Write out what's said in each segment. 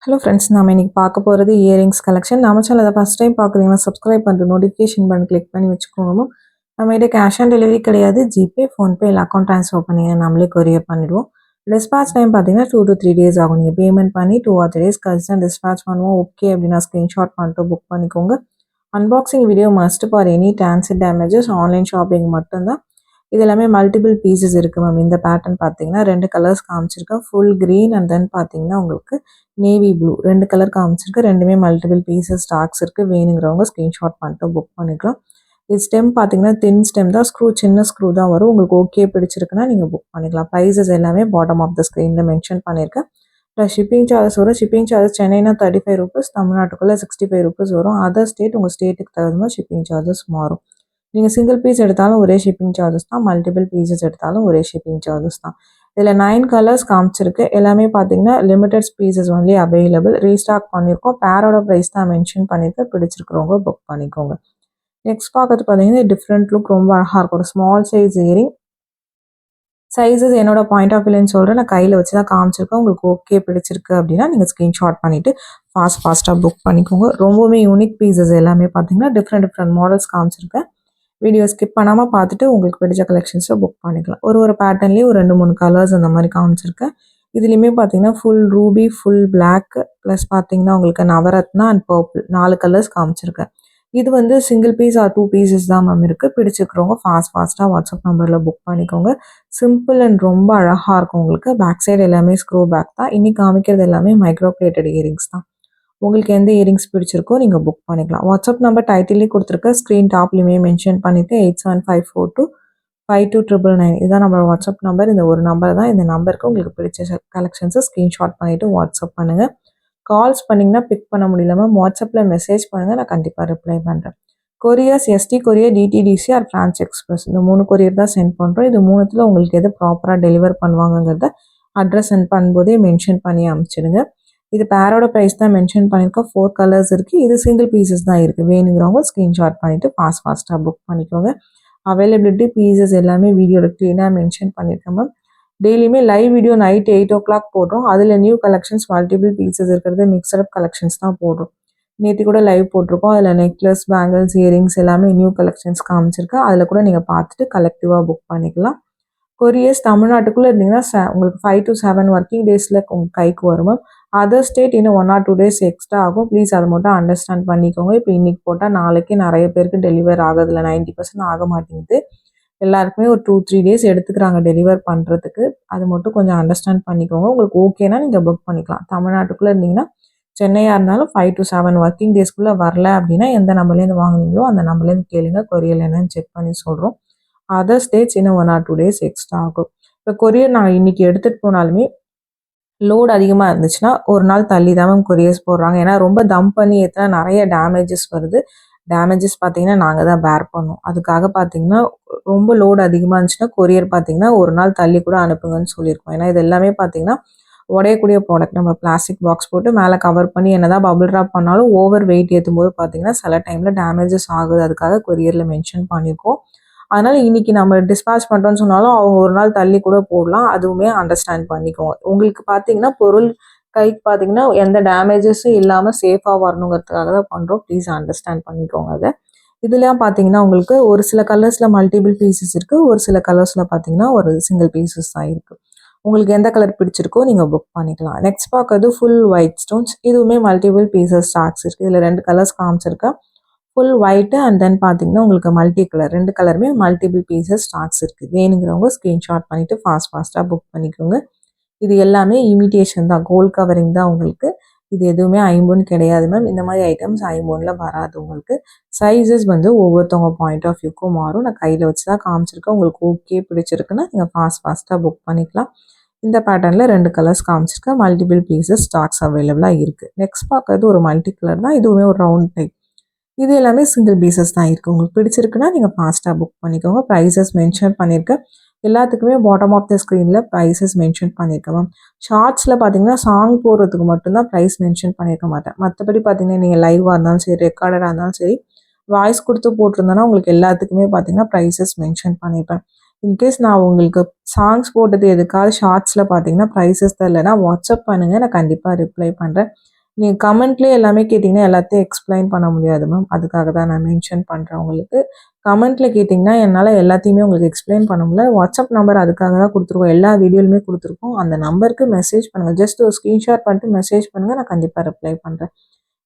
Hello friends, நாம இன்னைக்கு பார்க்க போகிறது இயரிங்ஸ் கலெக்ஷன். நம்ம சேனலை ஃபஸ்ட் டைம் பார்க்குறீங்கன்னா சப்ஸ்கிரைப் பண்ணிட்டு நோட்டிஃபிகேஷன் பண்ணி கிளிக் பண்ணி வச்சுக்கோங்க. நம்மகிட்ட கேஷ் ஆன் டெலிவரி கிடையாது. ஜிபே, ஃபோன்பே இல்லை அக்கௌண்ட் ட்ரான்ஸ்ஃபர் பண்ணிங்க நம்மளே கொரியர் பண்ணிவிடுவோம். டிஸ்பேச் டைம் பார்த்தீங்கன்னா 2 to 3 days ஆகும். நீங்கள் பேமெண்ட் பண்ணி 2 or 3 days கழிச்சு தான் டிஸ்பேச் பண்ணுவோம். ஓகே அப்படின்னா ஸ்க்ரீன்ஷாட் பண்ணிட்டு புக் பண்ணிக்கோங்க. Unboxing video must for any transit damages. Online shopping மட்டும்தான். இது எல்லாமே மல்டிபிள் பீசஸ் இருக்குது மேம். இந்த பேட்டர்ன் பார்த்தீங்கன்னா 2 கலர்ஸ் காமிச்சிருக்கேன். ஃபுல் க்ரீன் அண்ட் தென் பார்த்தீங்கன்னா உங்களுக்கு நேவி ப்ளூ 2 கலர் காமிச்சிருக்கு. ரெண்டுமே மல்டிபிள் பீசஸ் ஸ்டாக்ஸ் இருக்குது. வேணுங்கிறவங்க ஸ்க்ரீன்ஷாட் பண்ணிட்டு புக் பண்ணிக்கலாம். இது ஸ்டெம் பார்த்தீங்கன்னா தின் ஸ்டெம் தான். ஸ்க்ரூ சின்ன ஸ்க்ரூ தான் வரும். உங்களுக்கு ஓகே பிடிச்சிருக்குன்னா நீங்கள் புக் பண்ணிக்கலாம். ப்ரைஸஸ் எல்லாமே பாட்டம் ஆஃப் த ஸ்க்ரீனில் மென்ஷன் பண்ணியிருக்கேன். ப்ளஸ் ஷிப்பிங் சார்ஜஸ் வரும். ஷிப்பிங் சார்ஜஸ் சென்னைனா 35 rupees, தமிழ்நாட்டுக்குள்ளே 65 rupees வரும். அதர் ஸ்டேட் உங்கள் ஸ்டேட்டுக்கு தகுந்த மாதிரி ஷிப்பிங் சார்ஜஸ் மாறும். நீங்கள் சிங்கிள் பீஸ் எடுத்தாலும் ஒரே ஷிப்பிங் சார்ஜஸ் தான். மல்டிபிள் பீசஸ் எடுத்தாலும் ஒரே ஷிப்பிங் சார்ஜஸ் தான். இதில் 9 கலர்ஸ் காமிச்சிருக்கு. எல்லாமே பார்த்தீங்கன்னா limited pieces only available. Restock பண்ணியிருக்கோம். பேரோட ப்ரைஸ் தான் மென்ஷன் பண்ணியிருக்கேன். பிடிச்சிருக்கிறவங்க புக் பண்ணிக்கோங்க. நெக்ஸ்ட் பார்க்கறது பார்த்தீங்கன்னா டிஃப்ரெண்ட் லுக் ரொம்ப அழகாக இருக்கும். ஒரு ஸ்மால் சைஸ் இயரிங். சைஸஸ் என்னோட பாயிண்ட் ஆஃப் வியூன்னு சொல்கிறேன். நான் கையில் வச்சு தான் காமிச்சிருக்கேன். உங்களுக்கு ஓகே பிடிச்சிருக்கு அப்படின்னா நீங்கள் ஸ்க்ரீன்ஷாட் பண்ணிவிட்டு ஃபாஸ்ட்டாக புக் பண்ணிக்கோங்க. ரொம்பவுமே யூனிக் பீசஸ் எல்லாமே பார்த்தீங்கன்னா டிஃப்ரெண்ட் மாடல்ஸ் காமிச்சிருக்கேன். வீடியோ ஸ்கிப் பண்ணாமல் பார்த்துட்டு உங்களுக்கு பிடிச்ச கலெக்ஷன்ஸை புக் பண்ணிக்கலாம். ஒரு பேட்டர்ன்லேயே ஒரு 2-3 கலர்ஸ் அந்த மாதிரி காமிச்சிருக்கேன். இதுலேயுமே பார்த்தீங்கன்னா full ruby, full black, plus பார்த்தீங்கன்னா உங்களுக்கு நவரத்னா அண்ட் பர்பிள் 4 கலர்ஸ் காமிச்சிருக்கேன். இது வந்து சிங்கிள் பீஸ் ஆர் 2 பீசஸ் தான் மேம் இருக்குது. பிடிச்சிக்கிறவங்க ஃபாஸ்ட்டாக வாட்ஸ்அப் நம்பரில் புக் பண்ணிக்கோங்க. சிம்பிள் அண்ட் ரொம்ப அழகாக இருக்கும். உங்களுக்கு பேக் சைடு எல்லாமே ஸ்க்ரூ பேக் தான். இன்னைக்கு காமிக்கிறது எல்லாமே மைக்ரோ பிளேட்டட் இயரிங்ஸ் தான். உங்களுக்கு எந்த இயரிங்ஸ் பிடிச்சிருக்கோ நீங்கள் புக் பண்ணிக்கலாம். வாட்ஸ்அப் நம்பர் டைட்டிலே கொடுத்துருக்க, ஸ்க்ரீன் டாப்லையுமே மென்ஷன் பண்ணிவிட்டு 8754252999 இதுதான் நம்மளோட வாட்ஸ்அப் நம்பர். இந்த ஒரு நம்பர் தான். இந்த நம்பருக்கு உங்களுக்கு பிடிச்ச கலெக்ஷன்ஸை ஸ்க்ரீன்ஷாட் பண்ணிவிட்டு வாட்ஸ்அப் பண்ணுங்கள். கால்ஸ் பண்ணிங்கன்னா பிக் பண்ண முடியலாமல் வாட்ஸ்அப்பில் மெசேஜ் பண்ணுங்கள். நான் கண்டிப்பாக ரிப்ளை பண்ணுறேன். Couriers ST courier, DTDC or Franch Express இந்த 3 கொரியர் தான் சென்ட் பண்ணுறோம். இது 3த்தில் உங்களுக்கு எது ப்ராப்பராக டெலிவர் பண்ணுவாங்கங்கிறத அட்ரஸ் சென்ட் பண்ணும்போதே மென்ஷன் பண்ணி அனுப்பிச்சிடுங்க. இது பேரோட ப்ரைஸ் தான் மென்ஷன் பண்ணியிருக்கோம். 4 கலர்ஸ் இருக்குது. இது சிங்கிள் பீசஸ் தான் இருக்குது. வேணுங்கிறவங்க ஸ்க்ரீன்ஷாட் பண்ணிவிட்டு ஃபாஸ்ட்டாக புக் பண்ணிக்கோங்க. அவைலபிலிட்டி பீசஸ் எல்லாமே வீடியோவில் க்ளீனாக மென்ஷன் பண்ணியிருக்கேன் மேம். டெய்லியுமே லைவ் வீடியோ நைட் 8 o'clock போடுறோம். அதில் நியூ கலெக்ஷன்ஸ் மல்டிபிள் பீசஸ் இருக்கிறது மிக்சட் கலெக்ஷன்ஸ் தான் போடுறோம். நேற்று கூட லைவ் போட்டிருக்கோம். அதில் நெக்லஸ், பேங்கிள்ஸ், இயரிங்ஸ் எல்லாமே நியூ கலெக்ஷன்ஸ் காமிச்சிருக்கேன். அதில் கூட நீங்கள் பார்த்துட்டு கலெக்டிவாக புக் பண்ணிக்கலாம். கொரியர்ஸ் தமிழ்நாட்டுக்குள்ளே இருந்தீங்கன்னா உங்களுக்கு 5 to 7 ஒர்க்கிங் டேஸில் உங்கள் கைக்கு வரும். அதர் ஸ்டேட் இன்னும் 1 or 2 days எக்ஸ்ட்ரா ஆகும். ப்ளீஸ் அதை மட்டும் அண்டர்ஸ்டாண்ட் பண்ணிக்கோங்க. இப்போ இன்றைக்கி போட்டால் நாளைக்கு நிறைய பேருக்கு டெலிவர் ஆகுதில்ல, 90% ஆக மாட்டேங்குது. எல்லாருக்குமே ஒரு 2-3 days எடுத்துக்கிறாங்க டெலிவர் பண்ணுறதுக்கு. அது மட்டும் கொஞ்சம் அண்டர்ஸ்டாண்ட் பண்ணிக்கோங்க. உங்களுக்கு ஓகேனா நீங்கள் புக் பண்ணிக்கலாம். தமிழ்நாட்டுக்குள்ளே இருந்தீங்கன்னா சென்னையாக இருந்தாலும் 5 to 7 ஒர்க்கிங் டேஸ்க்குள்ளே வரல அப்படின்னா எந்த நம்பர்லேருந்து வாங்குனீங்களோ அந்த நம்பர்லேருந்து கேளுங்க. கொரியர் என்னன்னு செக் பண்ணி சொல்கிறோம். அதர் ஸ்டேட்ஸ் இன்னும் 1 or 2 days எக்ஸ்ட்ரா ஆகும். இப்போ கொரியர் நாங்கள் இன்றைக்கி எடுத்துகிட்டு போனாலுமே லோடு அதிகமாக இருந்துச்சுன்னா ஒரு நாள் தள்ளி தான் மேம் கொரியர்ஸ் போடுறாங்க. ஏன்னா ரொம்ப தம் பண்ணி ஏற்றினா நிறைய டேமேஜஸ் வருது. டேமேஜஸ் பார்த்தீங்கன்னா நாங்கள் தான் பேர் பண்ணோம். அதுக்காக பார்த்தீங்கன்னா ரொம்ப லோடு அதிகமாக இருந்துச்சுன்னா கொரியர் பார்த்தீங்கன்னா ஒரு நாள் தள்ளி கூட அனுப்புங்கன்னு சொல்லியிருக்கோம். ஏன்னா இது எல்லாமே பார்த்தீங்கன்னா உடையக்கூடிய ப்ராடக்ட். நம்ம பிளாஸ்டிக் பாக்ஸ் போட்டு மேலே கவர் பண்ணி என்னதான் பபிள் ட்ராப் பண்ணாலும் ஓவர் வெயிட் ஏற்றும் போது பார்த்தீங்கன்னா சில டைமில் டேமேஜஸ் ஆகுது. அதுக்காக கொரியரில் மென்ஷன் பண்ணியிருக்கோம். அதனால் இன்றைக்கி நம்ம டிஸ்பேச் பண்ணுறோன்னு சொன்னாலும் அவங்க ஒரு நாள் தள்ளி கூட போடலாம். அதுவுமே அண்டர்ஸ்டாண்ட் பண்ணிக்கோங்க. உங்களுக்கு பார்த்தீங்கன்னா பொருள் கைக்கு பார்த்தீங்கன்னா எந்த டேமேஜஸும் இல்லாமல் சேஃபாக வரணுங்கிறதுக்காக தான் பண்ணுறோம். ப்ளீஸ் அண்டர்ஸ்டாண்ட் பண்ணிக்கோங்க அதை. இதெல்லாம் பார்த்தீங்கன்னா உங்களுக்கு ஒரு சில கலர்ஸில் மல்டிபிள் பீசஸ் இருக்குது. ஒரு சில கலர்ஸில் பார்த்தீங்கன்னா ஒரு சிங்கிள் பீசஸ் தான் இருக்குது. உங்களுக்கு எந்த கலர் பிடிச்சிருக்கோ நீங்கள் புக் பண்ணிக்கலாம். நெக்ஸ்ட் பார்க்கறது ஃபுல் ஒயிட் ஸ்டோன்ஸ். இதுவுமே மல்டிபிள் பீசஸ் ஸ்டாக்ஸ் இருக்குது. இதில் 2 கலர்ஸ் காமிச்சிருக்கேன். ஃபுல் ஒயிட்டு அண்ட் தென் பார்த்தீங்கன்னா உங்களுக்கு மல்டி கலர் 2 கலருமே மல்டிபிள் பீசஸ் ஸ்டாக்ஸ் இருக்குது. வேணுங்கிறவங்க ஸ்க்ரீன்ஷாட் பண்ணிவிட்டு ஃபாஸ்ட்டாக புக் பண்ணிக்கோங்க. இது எல்லாமே இமிட்டேஷன் தான், கோல்ட் கவரிங் தான் உங்களுக்கு. இது எதுவுமே ஐம்பொன் கிடையாது மேம். இந்த மாதிரி ஐட்டம்ஸ் ஐம்பொனில் வராது உங்களுக்கு. சைஸஸ் வந்து ஒவ்வொருத்தவங்க பாயிண்ட் ஆஃப் வியூக்கும் மாறும். நான் கையில் வச்சு தான் காமிச்சிருக்கேன். உங்களுக்கு ஓகே பிடிச்சிருக்குன்னா நீங்கள் ஃபாஸ்ட்டாக புக் பண்ணிக்கலாம். இந்த பேட்டர்னில் 2 கலர்ஸ் காமிச்சிருக்கேன். மல்டிபிள் பீசஸ் ஸ்டாக்ஸ் அவைலபிளாக இருக்குது. நெக்ஸ்ட் பார்க்கறது ஒரு மல்டி கலர் தான். இதுவுமே ஒரு ரவுண்ட் டைப். இது எல்லாமே சிங்கிள் பீசஸ் தான் இருக்குது. உங்களுக்கு பிடிச்சிருக்குன்னா நீங்கள் ஃபாஸ்ட்டாக புக் பண்ணிக்கோங்க. ப்ரைஸஸ் மென்ஷன் பண்ணியிருக்கேன். எல்லாத்துக்குமே பாட்டம் ஆஃப் த ஸ்க்ரீனில் ப்ரைஸஸ் மென்ஷன் பண்ணியிருக்கேன் மேம். ஷார்ட்ஸில் பார்த்தீங்கன்னா சாங் போடுறதுக்கு மட்டும்தான் ப்ரைஸ் மென்ஷன் பண்ணியிருக்க மாட்டேன். மற்றபடி பார்த்தீங்கன்னா நீங்கள் லைவாக இருந்தாலும் சரி, ரெக்கார்டடாக இருந்தாலும் சரி, வாய்ஸ் கொடுத்து போட்டிருந்தேன்னா உங்களுக்கு எல்லாத்துக்குமே பார்த்தீங்கன்னா ப்ரைஸஸ் மென்ஷன் பண்ணியிருப்பேன். இன்கேஸ் நான் உங்களுக்கு சாங்ஸ் போட்டது எதுக்காவது ஷார்ட்ஸில் பார்த்தீங்கன்னா ப்ரைஸஸ் தரலைன்னா வாட்ஸ்அப் பண்ணுங்கள். நான் கண்டிப்பாக ரிப்ளை பண்ணுறேன். நீங்கள் கமெண்ட்லேயே எல்லாமே கேட்டிங்கன்னா எல்லாத்தையும் எக்ஸ்பிளைன் பண்ண முடியாது மேம். அதுக்காக தான் நான் மென்ஷன் பண்ணுறேன் உங்களுக்கு. கமெண்ட்டில் கேட்டிங்கன்னா என்னால் எல்லாத்தையுமே உங்களுக்கு எக்ஸ்பிளைன் பண்ண முடியல. வாட்ஸ்அப் நம்பர் அதுக்காக தான் கொடுத்துருக்கோம். எல்லா வீடியோலுமே கொடுத்துருக்கோம். அந்த நம்பருக்கு மெசேஜ் பண்ணுங்கள். ஜஸ்ட் ஒரு ஸ்க்ரீன்ஷாட் பண்ணிட்டு மெசேஜ் பண்ணுங்கள். நான் கண்டிப்பாக ரிப்ளை பண்ணுறேன்.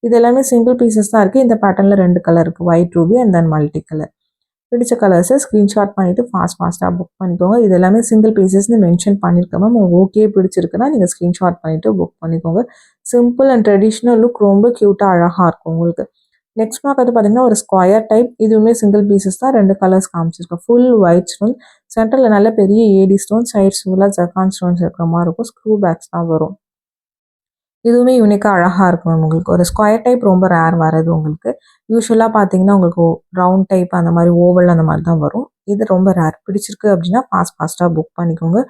இது எல்லாமே சிங்கிள் பீசஸ் தான் இருக்குது. இந்த பேட்டர்னில் 2 கலர் இருக்குது. White Ruby and then multi colour. பிடிச்ச கலர்ஸை ஸ்க்ரீன்ஷாட் பண்ணிவிட்டு ஃபாஸ்ட்டாக புக் பண்ணிக்கோங்க. இது எல்லாமே சிங்கிள் பீசஸ்னு மென்ஷன் பண்ணியிருக்கேன் மேம். உங்களுக்கு ஓகே பிடிச்சிருக்குன்னா நீங்கள் ஸ்க்ரீன்ஷாட் பண்ணிவிட்டு புக் பண்ணிக்கோங்க. சிம்பிள் அண்ட் ட்ரெடிஷ்னல் லுக் ரொம்ப க்யூட்டாக அழகாக இருக்கும் உங்களுக்கு. நெக்ஸ்ட் பார்க்கறது பார்த்தீங்கன்னா ஒரு ஸ்கொயர் டைப். இதுவுமே சிங்கிள் பீசஸ் தான். 2 கலர்ஸ் காமிச்சிருக்கேன். ஃபுல் ஒயிட் ஸ்டோன், சென்டரில் நல்ல பெரிய ஏடி ஸ்டோன், சைட்ஸ் ஃபுல்லாக ஜக்கான் ஸ்டோன்ஸ் இருக்கிற மாதிரி இருக்கும். ஸ்க்ரூ பேக்ஸ் தான் வரும். இதுவுமே யூனிக்காக அழகாக இருக்கும் மேம். உங்களுக்கு ஒரு ஸ்கொயர் டைப் ரொம்ப ரேர் வரது உங்களுக்கு. யூஸ்வலாக பார்த்தீங்கன்னா உங்களுக்கு ரவுண்ட் டைப் அந்த மாதிரி ஓவல் அந்த மாதிரி தான் வரும். இது ரொம்ப ரேர். பிடிச்சிருக்கு அப்படின்னா ஃபாஸ்ட்டாக புக் பண்ணிக்கோங்க.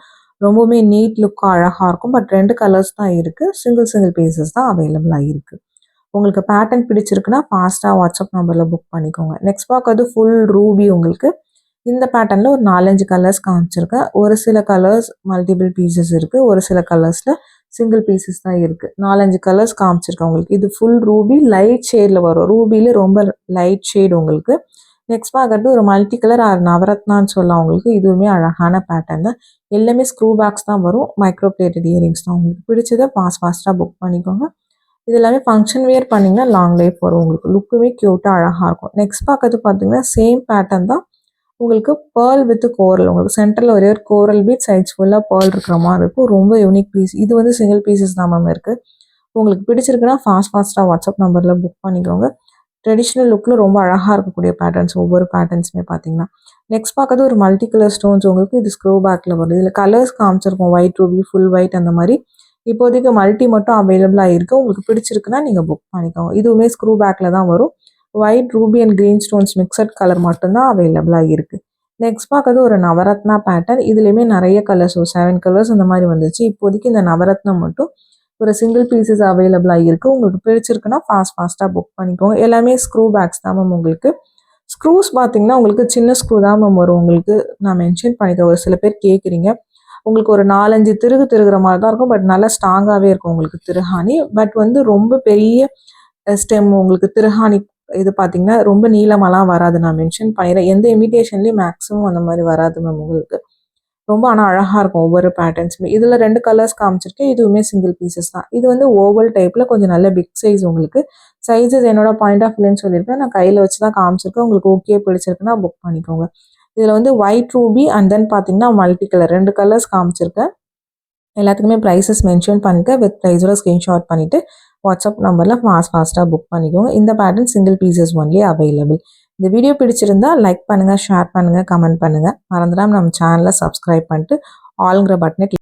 ரொம்பவுமே நீட் லுக்காக அழகாக இருக்கும். பட் 2 கலர்ஸ் தான் இருக்குது. சிங்கிள் பீசஸ் தான் அவைலபிளாக இருக்குது. உங்களுக்கு பேட்டர்ன் பிடிச்சிருக்குன்னா ஃபாஸ்ட்டாக வாட்ஸ்அப் நம்பரில் புக் பண்ணிக்கோங்க. நெக்ஸ்ட் பார்க்கறது ஃபுல் ரூபி உங்களுக்கு. இந்த பேட்டர்னில் ஒரு 4-5 கலர்ஸ் காமிச்சிருக்கேன். ஒரு சில கலர்ஸ் மல்டிபிள் பீசஸ் இருக்குது. ஒரு சில கலர்ஸில் சிங்கிள் பீசஸ் தான் இருக்குது. 4-5 கலர்ஸ் காமிச்சிருக்கேன் உங்களுக்கு. இது ஃபுல் ரூபி லைட் ஷேடில் வரும். ரூபியில் ரொம்ப லைட் ஷேடு உங்களுக்கு. நெக்ஸ்ட் பார்க்கறது ஒரு மல்டி கலர் நவரத்னான்னு சொல்லலாம் உங்களுக்கு. இதுவுமே அழகான பேட்டர்ன் தான். எல்லாமே ஸ்க்ரூ பேக்ஸ் தான் வரும். மைக்ரோ பிளேட்டட் இயரிங்ஸ் தான். உங்களுக்கு பிடிச்சதை ஃபாஸ்ட்டாக புக் பண்ணிக்கோங்க. இது எல்லாமே ஃபங்க்ஷன் வேர் பண்ணிங்கன்னா லாங் லைஃப் வரும் உங்களுக்கு. லுக்குமே க்யூட்டாக அழகாக இருக்கும். நெக்ஸ்ட் பார்க்கறது பார்த்தீங்கன்னா சேம் பேட்டர்ன் தான். உங்களுக்கு பேர்ல் வித் கோரல். உங்களுக்கு சென்டரில் ஒரே ஒரு கோரல் பீட், சைட்ஸ் ஃபுல்லாக பேர்ல் இருக்கிற மாதிரி இருக்கும். ரொம்ப யூனிக் பீஸ். இது வந்து சிங்கிள் பீசஸ் தான் மேம் இருக்குது. உங்களுக்கு பிடிச்சிருக்குன்னா ஃபாஸ்ட்டாக வாட்ஸ்அப் நம்பரில் புக் பண்ணிக்கோங்க. ட்ரெடிஷ்னல் லுக்கில் ரொம்ப அழகாக இருக்கக்கூடிய பேட்டர்ன்ஸ் ஒவ்வொரு பேட்டர்ன்ஸுமே பார்த்தீங்கன்னா. நெக்ஸ்ட் பார்க்கறது ஒரு மல்டி கலர் ஸ்டோன்ஸ் உங்களுக்கு. இது ஸ்க்ரூ பேக்கில் வருது. இதில் கலர்ஸ் காமிச்சிருக்கோம். ஒயிட் ரூபி, ஃபுல் ஒயிட் அந்த மாதிரி. இப்போதைக்கு மல்டி மட்டும் அவைலபிளாக இருக்குது. உங்களுக்கு பிடிச்சிருக்குன்னா நீங்கள் புக் பண்ணிக்கோங்க. இதுவுமே ஸ்க்ரூ பேக்கில் தான் வரும். White Ruby and green stones mixed colour மட்டும்தான் அவைலபிளாக இருக்குது. நெக்ஸ்ட் பார்க்கறது ஒரு நவரத்னா பேட்டர்ன். இதுலேயுமே நிறைய கலர்ஸ், ஒரு 7 கலர்ஸ் அந்த மாதிரி வந்துச்சு. இப்போதைக்கு இந்த நவரத்னம் மட்டும் ஒரு சிங்கிள் பீசஸ் அவைலபிளாக இருக்குது. உங்களுக்கு பிடிச்சிருக்குன்னா ஃபாஸ்ட்டாக புக் பண்ணிக்கோங்க. எல்லாமே ஸ்க்ரூ பேக்ஸ் தான் மேம் உங்களுக்கு. ஸ்க்ரூஸ் பார்த்தீங்கன்னா உங்களுக்கு சின்ன ஸ்க்ரூ தான் மேம் வரும் உங்களுக்கு. நான் மென்ஷன் பண்ணிக்கிறேன். ஒரு சில பேர் கேட்குறீங்க. உங்களுக்கு ஒரு 4-5 திருகுற மாதிரி தான் இருக்கும். பட் நல்லா ஸ்ட்ராங்காகவே இருக்கும் உங்களுக்கு திருஹானி. பட் வந்து ரொம்ப பெரிய ஸ்டெம் உங்களுக்கு திருஹானி இது பார்த்தீங்கன்னா ரொம்ப நீளமெல்லாம் வராது. நான் மென்ஷன் பண்ணிடுறேன். எந்த இமிட்டேஷன்லேயும் மேக்ஸிமம் அந்த மாதிரி வராது மேம் உங்களுக்கு. ரொம்ப ஆனால் அழகாக இருக்கும் ஒவ்வொரு பேட்டர்ன்ஸுமே. இதில் 2 கலர்ஸ் காமிச்சிருக்கேன். இதுவுமே சிங்கிள் பீசஸ் தான். இது வந்து ஓவல் டைப்பில் கொஞ்சம் நல்ல பிக் சைஸ் உங்களுக்கு. சைஸஸ் என்னோட பாயிண்ட் ஆஃப் வியூன்னு சொல்லியிருக்கேன். நான் கையில் வச்சு தான் காமிச்சிருக்கேன். உங்களுக்கு ஓகே பிடிச்சிருக்குன்னா புக் பண்ணிக்கோங்க. இதில் வந்து ஒயிட் ரூபி அண்ட் தென் பார்த்தீங்கன்னா மல்டி கலர் 2 கலர்ஸ் காமிச்சிருக்கேன். எல்லாத்துக்குமே ப்ரைஸஸ் மென்ஷன் பண்ணிட்டு வித் ப்ரைஸோட ஸ்க்ரீன்ஷாட் பண்ணிவிட்டு வாட்ஸ்அப் நம்பரில் ஃபாஸ்ட்டாக புக் பண்ணிக்கோங்க. இந்த pattern single pieces only available. இந்த வீடியோ பிடிச்சிருந்தா லைக் பண்ணுங்கள், ஷேர் பண்ணுங்கள், கமெண்ட் பண்ணுங்கள். மறந்துடாமல் நம்ம சேனலை சப்ஸ்கிரைப் பண்ணிட்டு ஆல்ங்கிற பட்டனை